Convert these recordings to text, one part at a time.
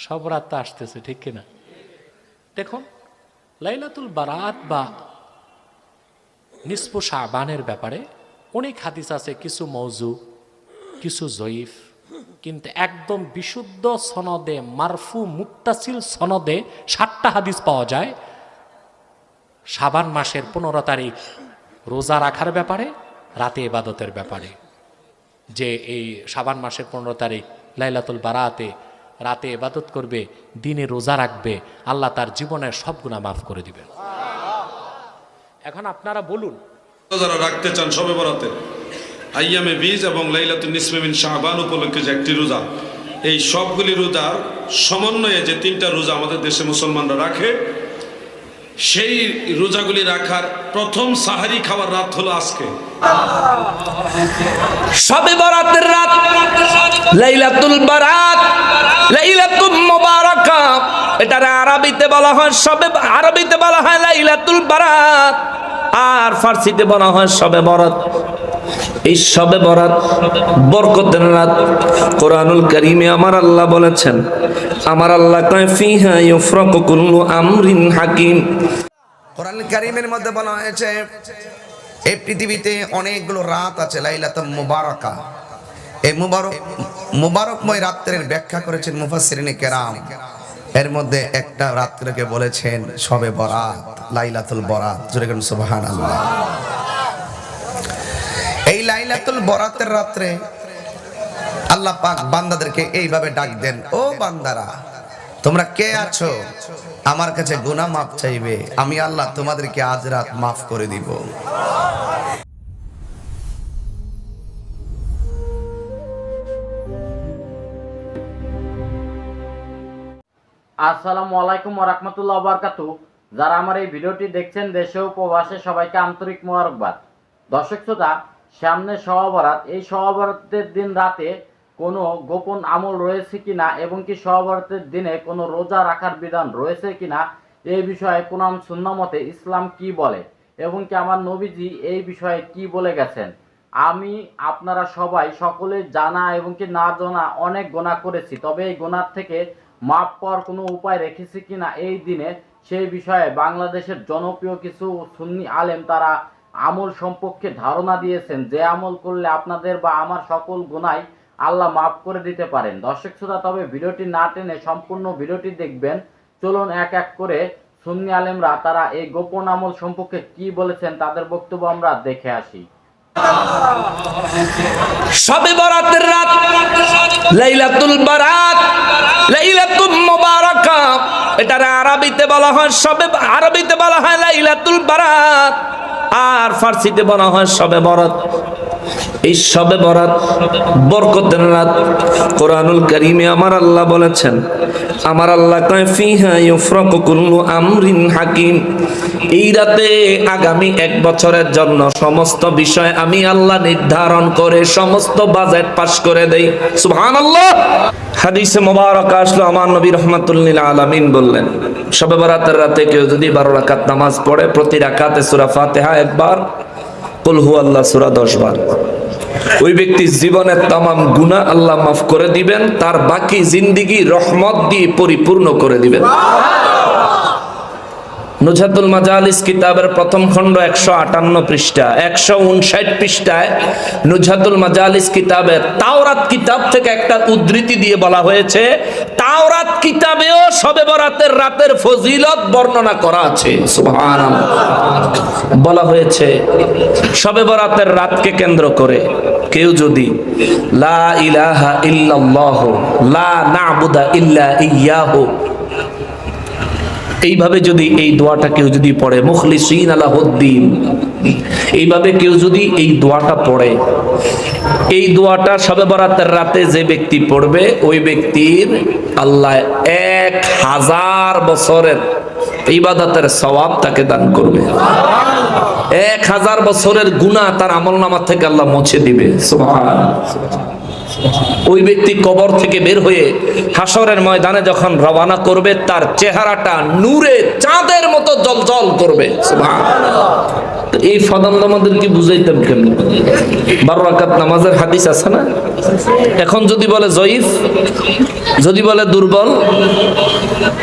সব রাত তো আসতেছে, ঠিক কিনা? দেখুন, লাইলাতুল বারাত বা নিসফু শাবানের ব্যাপারে অনেক হাদিস আছে, কিছু মওযু, কিছু জয়ীফ, কিন্তু একদম বিশুদ্ধ সনদে, মারফু মুত্তাসিল সনদে 7টা হাদিস পাওয়া যায় শাবান মাসের 15 তারিখ রোজা রাখার ব্যাপারে, রাতে ইবাদতের ব্যাপারে। যে এই শাবান মাসের 15 তারিখ লাইলাতুল বারাতে রাতে ইবাদত করবে, দিনে রোজা রাখবে, আল্লাহ তার জীবনের সব গুনাহ মাফ করে দিবেন। এখন আপনারা বলুন, যারা রাখতে চান শবে বরাতে, আইয়ামে বীজ এবং লাইলাতুন নিসফে মিন শাবান উপলক্ষে যে একটি রোজা, এই সবগুলি রোজার সমন্বয়ে যে 3টা রোজা আমাদের দেশে মুসলমানরা রাখে, সেই রোজাগুলি রাখার প্রথম সাহারি খাওয়ার রাত হলো আজকে, শবে বরাতের রাত, লাইলাতুল বারাত, লাইলাতুল মুবারাকা। এটা আরবিতে বলা হয় আরবিতে বলা হয় লাইলাতুল বারাত, আর ফার্সিতে বলা হয় শবে বরাত। এই শবে বরাত বরকতের রাত। কোরআনুল কারীমে আমার আল্লাহ বলেছেন, আমার আল্লাহ কয় ফিহা ইউফরাকু কুল্লু আমরিন হাকিম। কোরআনুল কারীমের মধ্যে বলা হয়েছে এই পৃথিবীতে অনেকগুলো রাত আছে লাইলাতুল মুবারাকা। এই মুবারকময় রাত্রের ব্যাখ্যা করেছেন মুফাসসিরিনে কেরাম। এর মধ্যে একটা রাত্রকে বলেছেন শবে বরাত, লাইলাতুল বরাত। জোরে বলুন সুবহানাল্লাহ। এই লাইলাতুল বরাতের রাত্রে আল্লাহ পাক বান্দাদেরকে এইভাবে ডাক দেন, ও বান্দারা তোমরা কে আছো আমার কাছে গুনাহ মাফ চাইবে, আমি আল্লাহ তোমাদেরকে আজ রাত মাফ করে দিব। আসসালামু আলাইকুম ওয়া রাহমাতুল্লাহি ওয়া বারাকাতুহু। যারা আমার এই ভিডিওটি দেখছেন দেশে ও প্রবাসে, সবাইকে আন্তরিক মোবারকবাদ। দর্শক শ্রোতা, সামনে শবে বরাত। এই শবে বরাতের দিন রাতে কোনো গোপন আমল রয়েছে কিনা এবং কি শবে বরাতের দিনে কোনো রোজা রাখার বিধান রয়েছে কিনা, এই বিষয়ে কোরআন সুন্নাহ মতে ইসলাম কি বলে এবং কি আমার নবীজি এই বিষয়ে কি বলে গেছেন। আমি আপনারা সবাই সকলে জানা এবং কি না জানা অনেক গুনাহ করেছি, তবে এই গুনাহ থেকে মাপ পাওয়ার কোনো উপায় রেখেছি কিনা এই দিনে, সেই বিষয়ে বাংলাদেশের জনপ্রিয় কিছু সুন্নি আলেম তারা আমল সম্পর্কে ধারণা দিয়েছেন, যে আমল করলে আপনাদের বা আমার সকল গুনাহ আল্লাহ মাফ করে দিতে পারেন। দর্শক শ্রোতা, তবে ভিডিওটি না টেনে সম্পূর্ণ ভিডিওটি দেখবেন। চলুন এক এক করে সুন্নি আলেমরা তারা এই গোপন আমল সম্পর্কে কি বলেছেন তাদের বক্তব্য আমরা দেখে আসি। শবে বরাতের রাত, লাইলাতুল বারাত, লাইলাতুল মুবারাকা। এটা আরবিতে বলা হয় আরবিতে বলা হয় লাইলাতুল বারাত, আর ফার্সিতে বলা হয় শবে বরাত। এই শবে বরাত বরকতের রাত। কোরআনুল কারীমে আমার আল্লাহ বলেছেন, আমার আল্লাহ কয় ফিহা ইউফরাকু কুল্লু আমরিন হাকিম। এই রাতে আগামী 1 বছরের জন্য সমস্ত বিষয় আমি আল্লাহ নির্ধারণ করে সমস্ত বাজেট পাস করে দেই। সুবহানাল্লাহ। হাদিসে মুবারাকা আসলো, আমার নবী রাহমাতুল লিল আলামিন বললেন, শবে বরাতের রাতে কেউ যদি 12 রাকাত নামাজ পড়ে, প্রতি রাকাতে সূরা ফাতিহা একবার, কুল হুয়াল্লাহ সূরা 10 বার, ওই ব্যক্তির জীবনের तमाम গুনাহ আল্লাহ মাফ করে দিবেন, তার বাকি জিন্দেগি রহমত দিয়ে পরিপূর্ণ করে দিবেন। নুজহাতুল মাজালিস কিতাবের প্রথম খণ্ড 158 পৃষ্ঠা, 159 পৃষ্ঠায় নুজহাতুল মাজালিস কিতাবের তাওরাত কিতাব থেকে একটা উদ্ধৃতি দিয়ে বলা হয়েছে, তাওরাত কিতাবেও শবে বরাতের রাতের ফজিলত বর্ণনা করা আছে। সুবহানাল্লাহ। বলা হয়েছে শবে বরাতের রাতকে কেন্দ্র করে কেউ যদি লা ইলাহা ইল্লাল্লাহ লা না'বুদা ইল্লা ইয়্যাহু, এইভাবে যদি এই দোয়াটা কেউ যদি পড়ে, মুখলিসিন লাহুদ্দিন, এইভাবে কেউ যদি এই দোয়াটা পড়ে, এই দোয়াটা শবে বরাতের রাতে যে ব্যক্তি পড়বে, ওই ব্যক্তির আল্লাহ 1000 বছরের ইবাদতের সওয়াব তাকে দান করবে। 1000 বছরের গুনাহ তার আমলনামা থেকে আল্লাহ মুছে দিবে। সুবহানাল্লাহ। ওই ব্যক্তি কবর থেকে বের হয়ে হাসরের ময়দানে যখন রওনা করবে তার চেহারাটা নূরে চাঁদের মতো জ্বলজ্বল করবে। সুবহানাল্লাহ। এই ফদান আমাদের কি বুঝাইতাম কেমন? 12 রাকাত নামাজের হাদিস আছে না? এখন যদি বলে জয়ীফ, যদি বলে দুর্বল,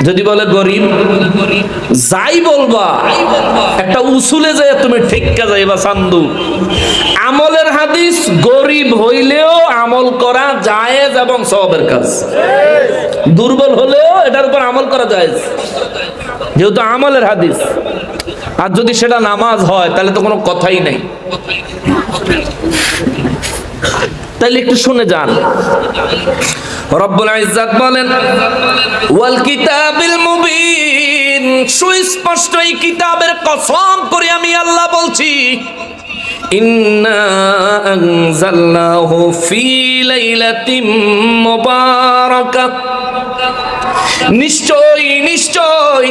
যদি বলে গরিব, যাই বলবা একটা উসুলে যায় তুমি ঠিককা যাইবা চান্দু। আমলের হাদিস গরিব হইলেও আমল করা জায়েজ এবং সওয়াবের কাজ, দুর্বল হলেও এটার উপর আমল করা জায়েজ, যেহেতু আমলের হাদিস। আর যদি সেটা নামাজ হয় তাহলে তো কোনো কথাই নাই। তাইলে একটু শুনে যান। রব্বুল ইজ্জত বলেন ওয়াল কিতাবিল মুবিন, সুস্পষ্ট এই কিতাবের কসম করে আমি আল্লাহ বলছি, ইন্না আনজালনাহু ফি লাইলাতিন মুবারাকাহ, নিশ্চয় নিশ্চয়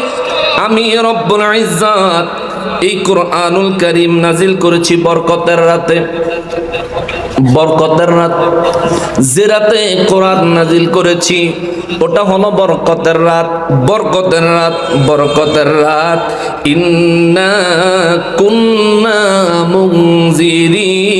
আমি রব্বুল ইজ্জত এই কুরআনুল কারীম নাজিল করেছি বরকতের রাতে। বরকতের রাত, যে রাতে কোরআন নাজিল করেছি ওটা হলো বরকতের রাত। বরকতের রাত, বরকতের রাত। ইন্না কুন্না মুনজিরিন,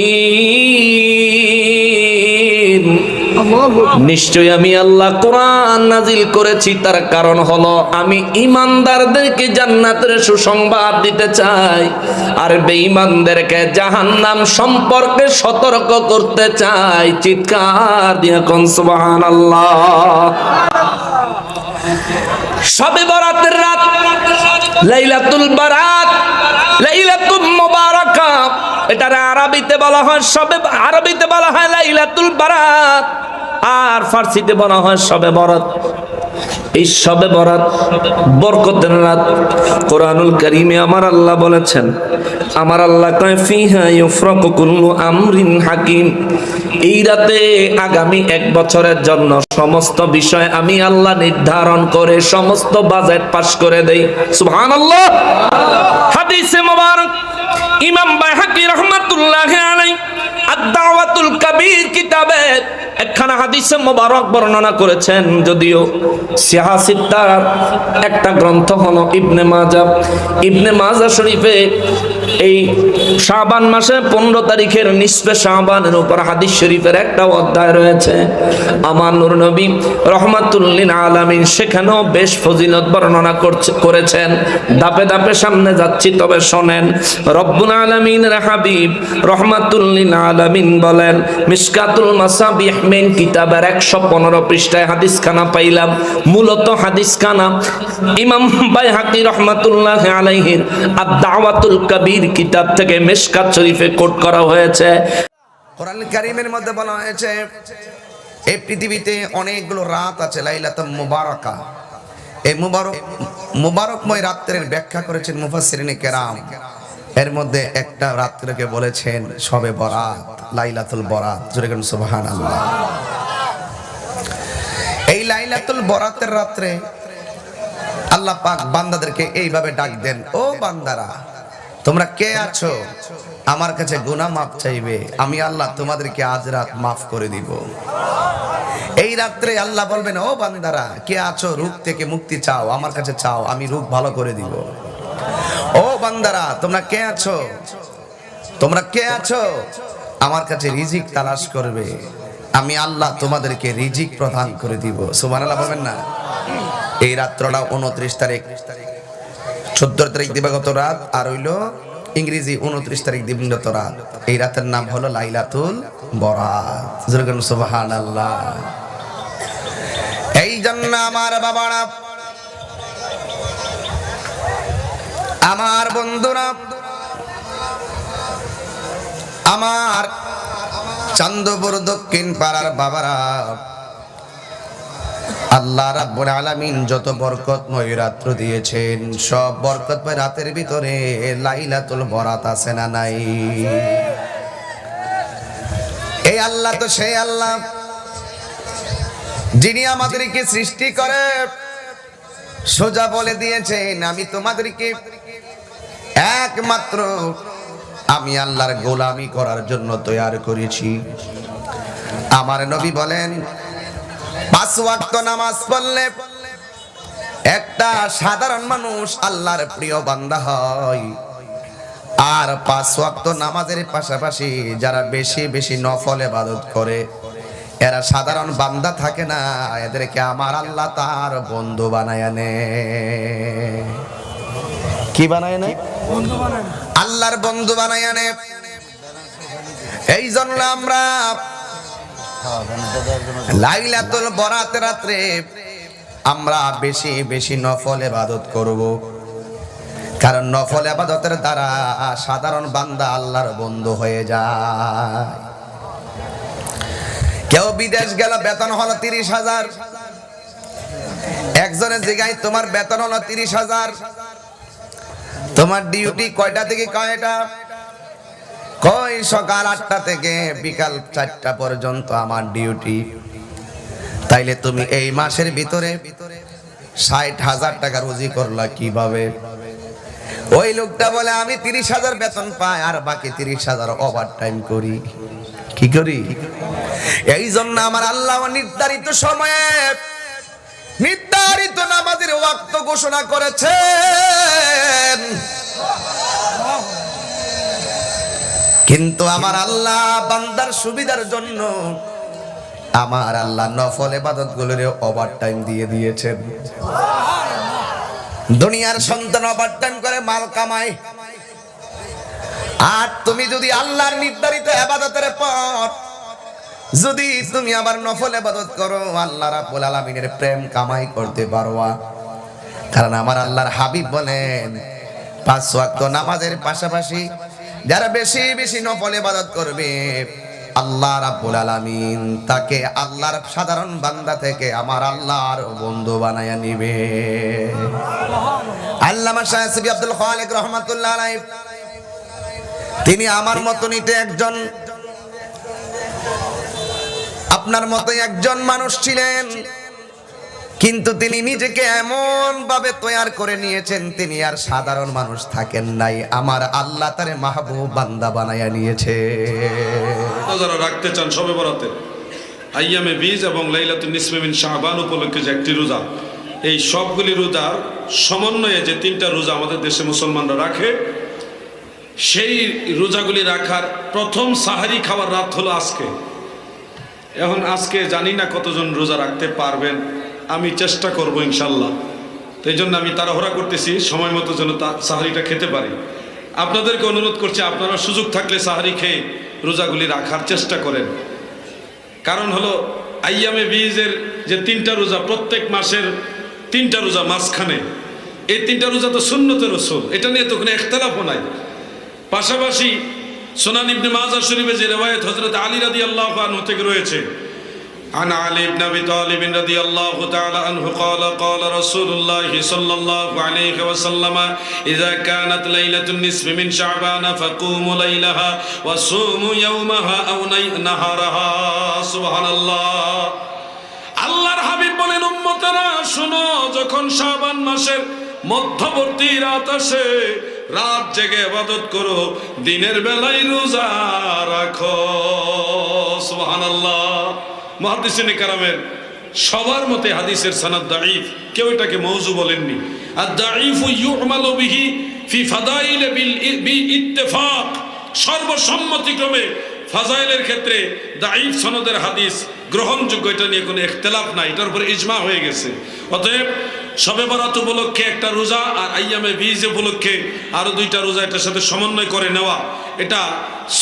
নিশ্চয় আমি আল্লাহ কোরআন নাজিল করেছি, তার কারণ হলো আমি ঈমানদারদেরকে জান্নাতের সুসংবাদ দিতে চাই, আর বেঈমানদেরকে জাহান্নাম সম্পর্কে সতর্ক করতে চাই। চিৎকার দিয়ে কোন সুবহানাল্লাহ। শবে বরাতের রাত, লাইলাতুল বারাত, লাইলাতুল মুবারাকা, এটার আরবিতে বলা হয় শবে, আরবিতে বলা হয় লাইলাতুল বারাত, আর ফার্সিতে বলা হয় শবে বরাত। এই শবে বরাত বরকতের রাত। কোরআনুল কারীমে আমার আল্লাহ বলেছেন, আমার আল্লাহ কয় ফিহা ইউফরাকু কুল্লু আমরিন হাকিম, এই রাতে আগামী 1 বছরের জন্য সমস্ত বিষয় আমি আল্লাহ নির্ধারণ করে সমস্ত বাজেট পাস করে দেই। সুবহানাল্লাহ। হাদিসে মুবারক ইমাম বাইহাকী রাহমাতুল্লাহি আলাইহি আদ-দাওয়াতুল কাবীর কিতাবে একখানা হাদিসে মুবারক বর্ণনা করেছেন, যদিও সিহাসিত্তার একটা গ্রন্থ হলো ইবনে মাজাহ। ইবনে মাজাহ শরীফে এই শাবান মাসে 15 তারিখের নিসফে শাবানের উপর হাদিস শরীফের একটা অধ্যায় রয়েছে। আমার নূর নবী রাহমাতুল লিল আলামিন সেখানেও বেশ ফজিলত বর্ণনা করেছেন। ধাপে ধাপে সামনে যাচ্ছি, তবে শোনেন। রব্বুল আলামিনের হাবিব রাহমাতুল লিল আলামিন বলেন, মিশকাতুল মাসাবিহ মিন কিতাবের 115 পৃষ্ঠায় হাদিসখানা পাইলাম। মূলত হাদিসখানা ইমাম বাইহাকী রাহমাতুল্লাহি আলাইহির আদ-দাওয়াতুল কাবীর কিতাব থেকে মিশকাত শরীফে কোট করা হয়েছে। কোরআন কারীমের মধ্যে বলা হয়েছে এই পৃথিবীতে অনেকগুলো রাত আছে লাইলাতুল মুবারাকা। এই মুবারকময় রাত্রের ব্যাখ্যা করেছেন মুফাসসিরিনে কেরাম। এর মধ্যে একটা রাত্রকে বলেছেন শবে বরাত, লাইলাতুল বরাত। জোরে বলুন সুবহানাল্লাহ। এই লাইলাতুল বরাতের রাত্রে আল্লাহ পাক বান্দাদেরকে এইভাবে ডাক দেন, ও বান্দারা তোমরা কে আছো আমার কাছে গুনাহ মাফ চাইবে, আমি আল্লাহ তোমাদেরকে আজ রাত মাফ করে দিব। এই রাত্রে আল্লাহ বলবেন, ও বান্দারা কে আছো রোগ থেকে মুক্তি চাও, আমার কাছে চাও, আমি রোগ ভালো করে দিব। ও বান্দারা তোমরা কে আছো, তোমরা কে আছো আমার কাছে রিজিক তালাশ করবে, আমি আল্লাহ তোমাদেরকে রিজিক প্রদান করে দিব। সুবহানাল্লাহ বলবেন না? এই রাত্রটা 29 তারিখ, 14 তারিখ দিবাগত রাত, আর হইলো ইংরেজি 29 তারিখ দিবাগত রাত। এই রাতের নাম হলো লাইলাতুল বরাত। জোরে বলুন সুবহানাল্লাহ। এই জন্য আমার বাবারা, আমার বন্ধুরা, আমার চান্দপুর দক্ষিণ পাড়ার বাবারা, আল্লাহ রাব্বুল আলামিন যত বরকতময় রাত্র দিয়েছেন সব বরকতময় রাতের ভিতরে লাইলাতুল বরাত আছে না নাই? এই আল্লাহ তো সেই আল্লাহ যিনি আমাদেরকে সৃষ্টি করে সোজা বলে দিয়েছেন, আমি তোমাদেরকে একমাত্র আমি আল্লাহর গোলামি করার জন্য তৈরি করেছি। আমার নবী বলেন 5 ওয়াক্ত নামাজ পড়লে একটা সাধারণ মানুষ আল্লাহর প্রিয় বান্দা হয়। আর 5 ওয়াক্ত নামাজের পাশাপাশি যারা বেশি বেশি নফল ইবাদত করে এরা সাধারণ বান্দা থাকে না, এদেরকে আমার আল্লাহ তার বন্ধু বানায় নেয়। কি বানায় নেয়? আল্লাহর বন্ধু বানায় নেয়। এই জন্য আমরা লাইলাতুল বরাত রাত্রে আমরা বেশি বেশি নফল ইবাদত করব, কারণ নফল ইবাদতের দ্বারা সাধারণ বান্দা আল্লাহর বন্ধু হয়ে যায়। কেউ বিদেশ গেল, বেতন হলো 30,000। একজনের জায়গায় তোমার বেতন হলো 30,000, তোমার ডিউটি কয়টা থেকে কয়টা? কই সকাল 8টা থেকে বিকাল 4টা পর্যন্ত আমার ডিউটি। তাইলে তুমি এই মাসের ভিতরে 60,000 টাকা রুজি করলা কিভাবে? ওই লোকটা বলে আমি 30,000 বেতন পাই আর বাকি 30,000 ওভার টাইম করি। কি করি? এই জন্য আমার আল্লাহ নির্ধারিত সময়ে নির্ধারিত নামাজের ওয়াক্ত ঘোষণা করেছেন, কিন্তু আমার আল্লাহ বান্দার সুবিধার জন্য আমার আল্লাহ নফল ইবাদত গুলোর ওভার টাইম দিয়ে দিয়েছেন। দুনিয়ার সন্তান ওভার টাইম করে মাল কামায়, আর তুমি যদি আল্লাহর নির্ধারিত ইবাদতের পর যদি তুমি আবার নফল ইবাদত করো, আল্লাহ রাব্বুল আলামিনের প্রেম কামাই করতে পারবা। কারণ আমার আল্লাহর হাবিব বলেন 5 ওয়াক্ত নামাজের পাশাপাশি যারা বেশি বেশি নফল ইবাদত করবে আল্লাহ রাব্বুল আলামিন তাকে আল্লাহর সাধারণ বান্দা থেকে আমার আল্লাহর বন্ধু বানায়া নিবে। আল্লামা শায়খি আব্দুল খালিক রাহমাতুল্লাহ আলাইহি তিনি আমার মতনইতে একজন, আপনার মতোই একজন মানুষ ছিলেন, কিন্তু তিনি নিজেকে এমন ভাবে তৈরি করে নিয়েছেন তিনি আর সাধারণ মানুষ থাকেন নাই, আমার আল্লাহ তারে মাহবুব বান্দা বানায়া নিয়েছে। যারা রাখতে চান শবে বরাতে আইয়ামে বীজ এবং লাইলাতুন নিসফে মিন শাবান উপলক্ষে যে একটি রোজা, এই সবগুলি রোজার সমন্বয়ে যে 3টা রোজা আমাদের দেশে মুসলমানরা রাখে, সেই রোজাগুলি রাখার প্রথম সাহারি খাওয়ার রাত হলো আজকে। এখন আজকে জানি না কতজন রোজা রাখতে পারবেন, আমি চেষ্টা করব ইনশাল্লাহ। তো এই জন্য আমি তাড়াহুড়া করতেছি সময় মতো যেন সাহারিটা খেতে পারি। আপনাদেরকে অনুরোধ করছি আপনারা সুযোগ থাকলে সাহারি খেয়ে রোজাগুলি রাখার চেষ্টা করেন। কারণ হলো আইয়ামে বীজের যে 3টা রোজা, প্রত্যেক মাসের 3টা রোজা মাঝখানে, এই 3টা রোজা তো সুন্নতে রাসূল, এটা নিয়ে তো কোনো ইখতিলাফও নাই। পাশাপাশি সুনান ইবনে মাজাহ শরীফে যে রিওয়ায়াত হযরত আলী রাদিয়াল্লাহু আনহু থেকে রয়েছে, عن علي بن ابي طالب رضي الله تعالى عنه قال قال رسول الله صلى الله عليه وسلم اذا كانت ليله النصف من شعبان فقوموا ليلها وصوموا يومها او نهارها سبحان الله। আল্লাহর হাবিব বলেন উম্মতেরা শুনো, যখন শাবান মাসের মধ্যবর্তী রাত আসে রাত জেগে ইবাদত করো, দিনের বেলায় রোজা রাখো। সুবহানাল্লাহ। মুহাদ্দিসিনে কেরামের সবার মতে হাদিসের সনদ দাঈফ, কেউ এটাকে মওযু বলেননি। আর দাঈফু ইউমালু বিহি ফি ফাদাইল বিল ইত্তেফাক, সর্বসম্মতিক্রমে ফাজাইলের ক্ষেত্রে দাঈফ সনদের হাদিস গ্রহণযোগ্য, এটা নিয়ে কোনো ইখতিলাফ নাই, এটার উপরে ইজমা হয়ে গেছে। অতএব শবে বরাত উপলক্ষে একটা রোজা আর আইয়ামে বীজ উপলক্ষে আরো 2টা রোজা এটার সাথে সমন্বয় করে নেওয়া, এটা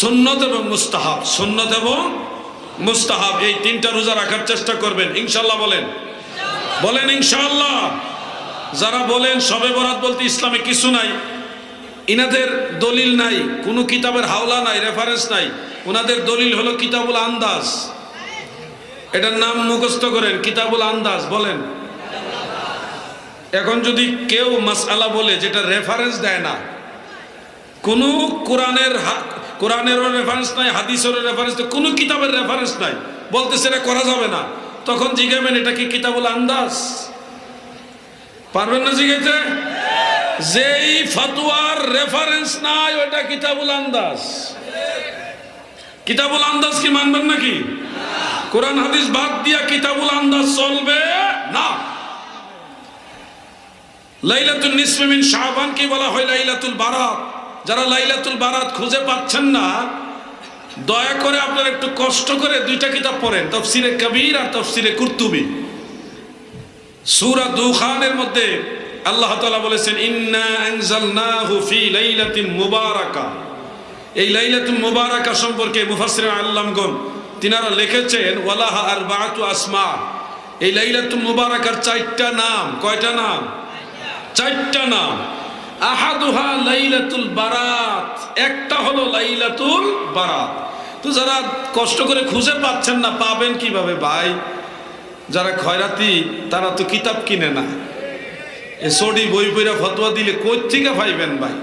সুন্নত এবং মুস্তাহাব। সুন্নত এবং মুস্তাহাব এই 3টা রোজা রাখার চেষ্টা করবেন ইনশাআল্লাহ। বলেন বলেন ইনশাআল্লাহ। যারা বলেন শবে বরাত বলতে ইসলামে কিছু নাই, ইনাদের দলিল নাই, কোনো কিতাবের হাওলা নাই, রেফারেন্স নাই। ওনাদের দলিল হলো কিতাবুল আন্দাজ, এটার নাম মুখস্থ করেন, কিতাবুল আন্দাজ। বলেন এখন যদি কেউ মাসআলা বলে যেটা রেফারেন্স দেয় না, কোনো কোরআনেরও রেফারেন্স নাই, হাদিসেরও রেফারেন্স নাই, কোনো কিতাবের রেফারেন্স নাই, বলতেছে এটা করা যাবে না, তখন জিজ্ঞাবেন এটা কি কিতাবুল আন্দাজ? পারবেন না জিজ্ঞাসা? যেই ফতোয়ার রেফারেন্স নাই ওটা কিতাবুল আন্দাজ। কিতাবুল আন্দাজ কি মানবেন নাকি? কোরআন হাদিস বাদ দিয়া কিতাবুল আন্দাজ চলবে না। লাইলাতুল নিসফে মিন শাবান কি বলা হয় লাইলাতুল বারাত। যারা লাইলাতুল বারাত খুঁজে পাচ্ছেন না, দয়া করে আপনারা একটু কষ্ট করে দুইটা কিতাব পড়েন, তাফসিরে কবির আর তাফসিরে কুরতুবী। সূরা দুখানের মধ্যে আল্লাহ তাআলা বলেছেন ইন্না আনজালনাহু ফি লাইলাতিন মুবারাকা। এই লাইলাতুল মুবারাকা সম্পর্কে মুফাসসিরিন আল্লামগণ তিনারা লিখেছেন ওয়ালাহা আরবাআতু আসমা। এই লাইলাতুল মুবারাকার চারটা নাম। কয়টা নাম? চারটা নাম। আহাদুহা লাইলাতুল বারাত, একটা হলো লাইলাতুল বারাত। তো যারা কষ্ট করে খুঁজে পাচ্ছেন না, পাবেন কিভাবে ভাই? যারা খয়রাতি তারা তো কিতাব কিনে না, এ সডি বই পইরা ফতোয়া দিলে কই থেকে পাইবেন ভাই?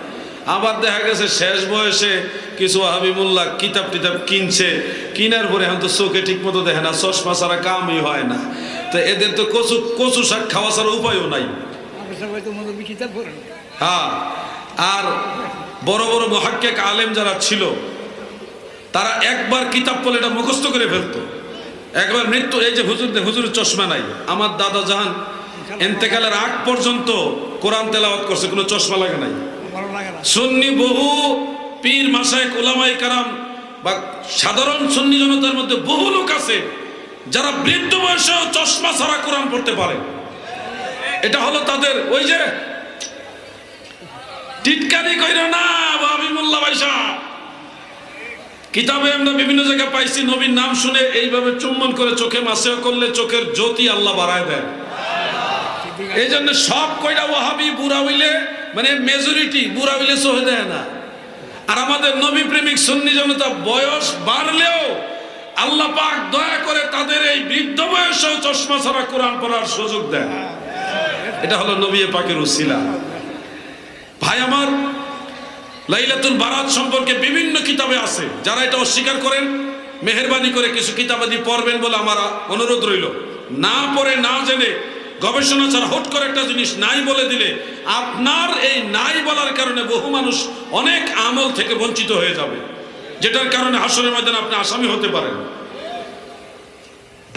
আবার দেখা গেছে শেষ বয়সে কিছু হাবিবুল্লাহ কিতাব টিতাব কিনছে, কিনার পরে এখন তো চোখে ঠিক মতো দেখে না, চশমা ছাড়া কামই হয় না। তো এদের তো কচু শাক খাওয়া ছাড়া উপায়ও নাই। হ্যাঁ, আর বড় বড় মুহাক্কিক আলেম যারা ছিল তারা একবার কিতাব পড়লে এটা মুখস্থ করে ফেলতো, একবার মৃত্যু। এই যে হুজুরের চশমা নাই, আমার দাদা জাহান ইন্তেকালের আগ পর্যন্ত কোরআন তেলাওয়াত করছে, কোনো চশমা লাগে নাই। সুন্নি বহু পীর মাশায়েখ উলামায়ে কেরাম বা সাধারণ সুন্নি জনতার মধ্যে বহু লোক আছে যারা বৃদ্ধ বয়সেও চশমা ছাড়া কোরআন পড়তে পারে। এটা হলো তাদের ওই যে টিটকারি কইরা না হাবিবুল্লাহ ভাইসা। কিতাবে আমরা বিভিন্ন জায়গায় পাইছি নবীর নাম শুনে এইভাবে চুম্বন করে চোখে মাসে করলে চোখের জ্যোতি আল্লাহ বাড়ায় দেয়। এই জন্য সব কয়টা ওয়াহাবি বুড়া হইলে, মানে মেজরিটি বুড়া হইলে সহে দেয় না। আর আমাদের নবী প্রেমিক সুন্নি জনতা বয়স বাড়লেও আল্লাহ পাক দয়া করে তাদের এই বৃদ্ধ বয়সেও চশমা ছাড়া কোরআন পড়ার সুযোগ দেয়। এটা হলো নবী পাকের উসিলা। ভাই আমার, লাইলাতুল বারাত সম্পর্কে বিভিন্ন কিতাবে আছে। যারা এটা অস্বীকার করেন মেহেরবানি করে কিছু কিতাবাদি পড়বেন বলে আমার অনুরোধ রইল। না পড়ে না জেনে গবেষণা ছাড়া হুট করে একটা জিনিস নাই বলে দিলে আপনার এই নাই বলার কারণে বহু মানুষ অনেক আমল থেকে বঞ্চিত হয়ে যাবে, যেটার কারণে হাসরের ময়দানে আপনি আসামি হতে পারেন।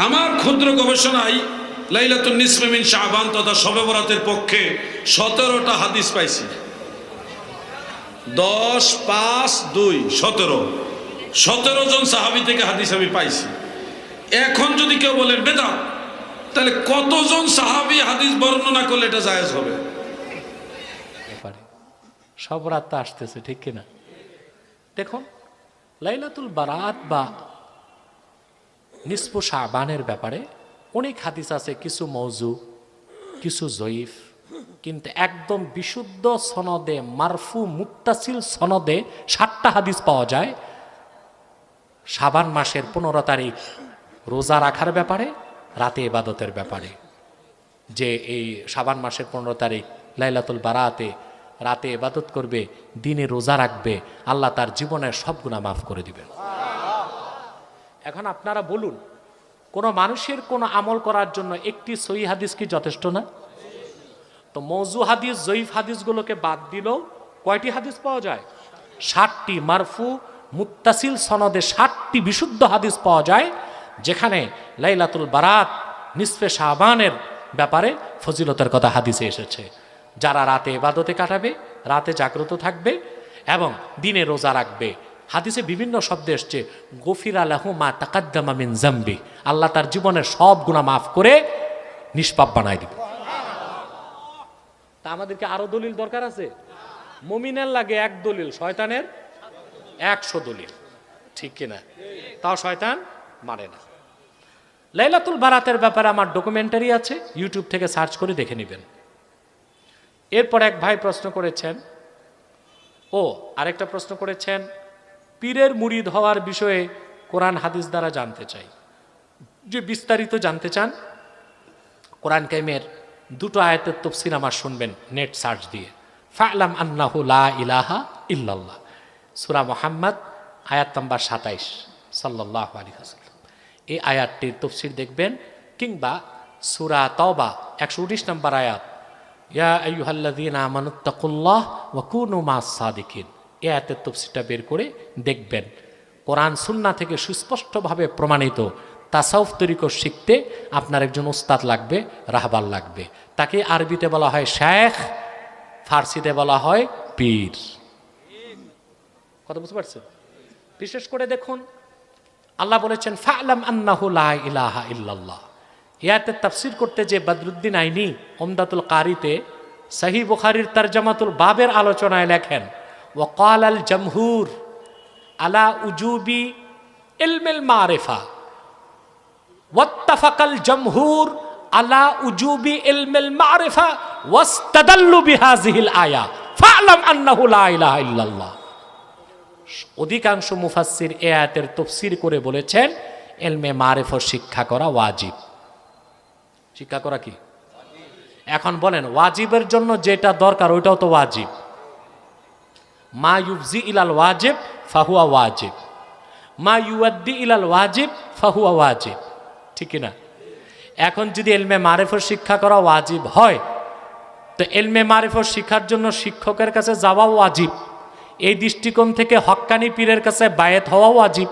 আমার ক্ষুদ্র গবেষণায় লাইলাতুন নিসফে মিন শাবান তথা শবে বরাতের পক্ষে 17টা হাদিস পাইছি। 10, 5, 2, 17 জন সাহাবী থেকে হাদিস আমি পাইছি। এখন যদি কেউ বলেন বেদাত, তাহলে কতজন সাহাবী হাদিস বর্ণনা করলে এটা জায়েজ হবে? সব রাত তো আসতেছে, ঠিক কিনা? দেখুন, লাইলাতুল বারাত বা নিসফু শাবানের ব্যাপারে অনেক হাদিস আছে, কিছু মৌজু, কিছু জয়ীফ, কিন্তু একদম বিশুদ্ধ সনদে মারফু মুত্তাসিল সনদে 7টা হাদিস পাওয়া যায় শাবান মাসের 15 তারিখ রোজা রাখার ব্যাপারে, রাতে ইবাদতের ব্যাপারে। যে এই শাবান মাসের 15 তারিখ লাইলাতুল বারাতে রাতে ইবাদত করবে, দিনে রোজা রাখবে, আল্লাহ তার জীবনের সব গুনাহ মাফ করে দিবেন। এখন আপনারা বলুন, কোনো মানুষের কোনো আমল করার জন্য একটি সহিহ হাদিস কি যথেষ্ট না? তো মওযু হাদিস, জয়ীফ হাদিসগুলোকে বাদ দিলেও কয়টি হাদিস পাওয়া যায়? 7টি মারফু মুত্তাসিল সনদে 7টি বিশুদ্ধ হাদিস পাওয়া যায়, যেখানে লাইলাতুল বারাত নিসফে শাবানের ব্যাপারে ফজিলতের কথা হাদিসে এসেছে। যারা রাতে ইবাদতে কাটাবে, রাতে জাগ্রত থাকবে এবং দিনে রোজা রাখবে, হাদিসে বিভিন্ন শব্দ এসছে গফিরা লাহু মা তাকাদ্দামা মিন যামবি, আল্লাহ তার জীবনের সব গুনাহ মাফ করে নিষ্পাপ বানায় দিবে। তা আমাদেরকে আরো দলিল দরকার আছে? মুমিনের লাগে এক দলিল, শয়তানের 100 দলিল, ঠিক কিনা? তাও শয়তান মানে না। লাইলাতুল বারাতের ব্যাপারে আমার ডকুমেন্টারি আছে, ইউটিউব থেকে সার্চ করে দেখে নেবেন। এরপর এক ভাই প্রশ্ন করেছেন, আরেকটা প্রশ্ন করেছেন, পীরের মুরিদ হওয়ার বিষয়ে কোরআন হাদিস দ্বারা জানতে চাই। যে বিস্তারিত জানতে চান, কোরআন কারিমের 2টো আয়াতের তাফসীর আমার শুনবেন নেট সার্চ দিয়ে। ফা'লাম আন্নাহু লা ইলাহা ইল্লাল্লাহ, সূরা মুহাম্মদ আয়াত নাম্বার 27 সাল্লাল্লাহু আলাইহি ওয়াসাল্লাম। এই আয়াতটির তাফসীর দেখবেন, কিংবা সূরা তাওবা 119 নম্বর আয়াত, ইয়া আইয়ুহাল্লাযীনা আমানুত্তাকুল্লাহ ওয়া কুনু মাস সাদিকিন, এই আয়াতের তাফসীরটা বের করে দেখবেন। কোরআন সুন্নাহ থেকে সুস্পষ্টভাবে প্রমাণিত তাসাউফ তরিকত শিখতে আপনার একজন উস্তাদ লাগবে, রাহবার লাগবে। তাকে আরবিতে বলা হয় শেখ, ফার্সিতে বলা হয় পীর। কথা বুঝতে পারছেন? বিশেষ করে দেখুন আল্লাহ বলেছেন ফা'লাম আন্নাহু লা ইলাহা ইল্লাল্লাহ। ইয়াতে তাফসির করতে যে বদরুদ্দিন আইনি উমদাতুল কারিতে সহিহ বুখারীর তরজমাতুল বাবের আলোচনায় লেখেন ওয়াকাল আল জমহুর আলা উজুবি ইলমিল মারিফা ওয়াত্তাফাকাল জমহুর আলা উজুবি ইলমিল মারিফা ওয়াস্তাদাল্লু বিহাযিহিল আয়া ফা'লাম আন্নাহু লা ইলাহা ইল্লাল্লাহ। অধিকাংশ মুফাসসির এই আয়াতের তাফসীর করে বলেছেন ইলমে মারিফত শিক্ষা করা ওয়াজিব। শিক্ষা করা কি? এখন বলেন ওয়াজিবের জন্য যেটা দরকার ওইটাও তো ওয়াজিব। মা ইউফজি ইলাল ওয়াজিব ফাহুয়া ওয়াজিব, মা ইউআদ্দি ইলাল ওয়াজিব ফাহুয়া ওয়াজিব, ঠিক না? এখন যদি ইলমে মারিফত শিক্ষা করা ওয়াজিব হয় তো ইলমে মারিফত শিক্ষার জন্য শিক্ষকের কাছে যাওয়া ওয়াজিব। এই দৃষ্টিকোণ থেকে হক্কানি পীরের কাছে বায়াত হওয়া ওয়াজিব।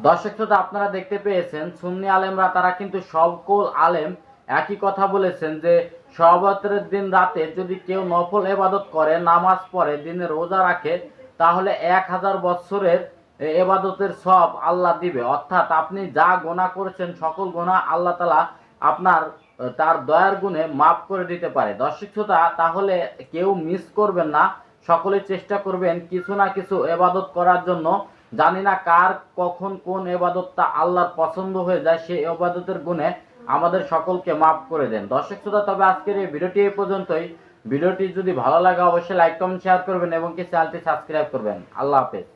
দর্শক শ্রোতা, আপনারা দেখতে পেয়েছেন সুন্নি আলেমরা তারা কিন্তু সকল আলেম একই কথা বলেছেন যে শওবতের দিন রাতে যদি কেউ নফল ইবাদত করে, নামাজ পড়ে, দিনে রোজা রাখে, তাহলে 1000 বছরের ইবাদতের সওয়াব আল্লাহ দিবে। অর্থাৎ আপনি যা গুনাহ করেছেন সকল গুনাহ আল্লাহ তাআলা আপনার তার দয়ার গুণে মাফ করে দিতে পারে। দর্শক শ্রোতা, তাহলে কেউ মিস করবেন না, সকলে চেষ্টা করবেন কিছু না কিছু ইবাদত করার জন্য। জানি না কার কখন কোন ইবাদতটা আল্লাহর পছন্দ হয়ে যায়, সেই ইবাদতের গুণে আমাদের সকলকে মাফ করে দেন। দর্শক শ্রোতা, তবে আজকের এই ভিডিওটি এই পর্যন্তই। ভিডিওটি যদি ভালো লাগে অবশ্যই লাইক, কমেন্ট, শেয়ার করবেন এবং কি চ্যানেলটি সাবস্ক্রাইব করবেন। আল্লাহ হাফেজ।